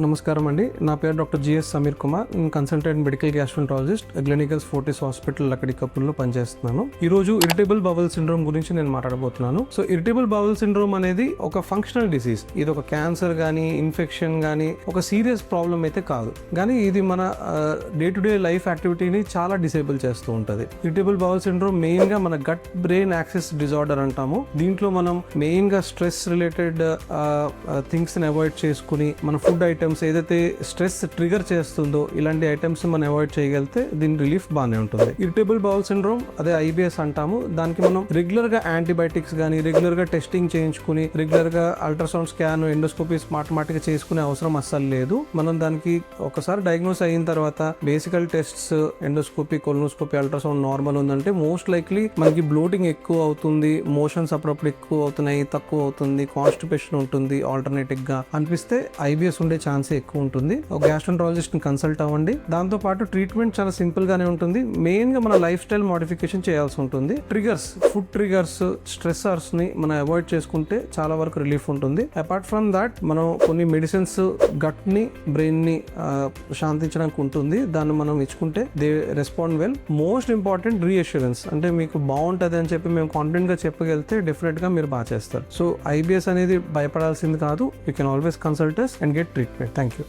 నమస్కారం అండి. నా పేరు డాక్టర్ జిఎస్ సమీర్ కుమార్. నేను consultant medical gastroenterologist clinicals Fortis hospital లక్కడికప్పుల్లో పనిచేస్తున్నాను. ఈ రోజు ఇరిటబుల్ బవల్ సిండ్రోమ్ గురించి నేను మాట్లాడబోతున్నాను. సో ఇరిటబుల్ బవల్ సిండ్రోమ్ అనేది ఒక ఫంక్షనల్ డిసీజ్. ఇది ఒక క్యాన్సర్ కానీ ఇన్ఫెక్షన్ కానీ ఒక సీరియస్ ప్రాబ్లం అయితే కాదు, కానీ ఇది మన డే టు డే లైఫ్ యాక్టివిటీని చాలా డిసేబుల్ చేస్తూ ఉంటుంది. ఇరిటబుల్ బవల్ సిండ్రోమ్ మెయిన్ గా మన గట్ బ్రెయిన్ యాక్సెస్ డిజార్డర్ అంటాము. దీంట్లో మనం మెయిన్ గా స్ట్రెస్ రిలేటెడ్ థింగ్స్ ని అవాయిడ్ చేసుకుని మన ఫుడ్ ఐటమ్స్ ఏదైతే స్ట్రెస్ ట్రిగర్ చేస్తుందో ఇలాంటి ఐటమ్స్ మనం అవాయిడ్ చేయగలిగితే దీని రిలీఫ్ బాగానే ఉంటుంది. ఇరిటబుల్ బవల్ సిండ్రోమ్ అదే IBS అంటాము. దానికి మనం రెగ్యులర్ గా యాంటీబయాటిక్స్ కానీ రెగ్యులర్ గా టెస్టింగ్ చేయించుకుని రెగ్యులర్ గా అల్ట్రాసౌండ్ స్కాన్ ఎండోస్కోపీ స్మార్ట్ గా చేసుకునే అవసరం అస్సలు లేదు. మనం దానికి ఒకసారి డయాగ్నోస్ అయిన తర్వాత బేసికల్ tests endoscopy colonoscopy ultrasound normal ఉందంటే మోస్ట్ లైక్లీ మనకి బ్లోటింగ్ ఎక్కువ అవుతుంది, మోషన్స్ అప్పుడప్పుడు ఎక్కువ అవుతున్నాయి, తక్కువ అవుతుంది, కాన్స్టిపేషన్ ఉంటుంది ఆల్టర్నేటివ్ గా అనిపిస్తే IBS ఉండే ఛాన్సే ఎక్కువ ఉంటుంది. ఒక గ్యాస్ట్రాంట్రాలజిస్ట్ ని కన్సల్ట్ అవ్వండి. దాంతో పాటు ట్రీట్మెంట్ చాలా సింపుల్ గానే ఉంటుంది. మెయిన్ గా మన లైఫ్ స్టైల్ మోడిఫికేషన్ చేయాల్సి ఉంటుంది. ట్రిగర్స్, ఫుడ్ ట్రిగర్స్, స్ట్రెస్సర్స్ ని మనం అవాయిడ్ చేసుకుంటే చాలా వరకు రిలీఫ్ ఉంటుంది. అపార్ట్ ఫ్రమ్ దాట్ మనం కొన్ని మెడిసిన్స్ గట్ ని బ్రెయిన్ ని శాంతించడానికి ఉంటుంది. దాన్ని మనం ఇచ్చుకుంటే they respond well. Most important reassurance, అంటే మీకు బాగుంటుంది అని చెప్పి మేము కాన్ఫిడెంట్ గా చెప్పగలిగితే డెఫినెట్ గా మీరు బాగా చేస్తారు. సో IBS అనేది భయపడాల్సింది కాదు. You can always consult us and get treatment. Thank you.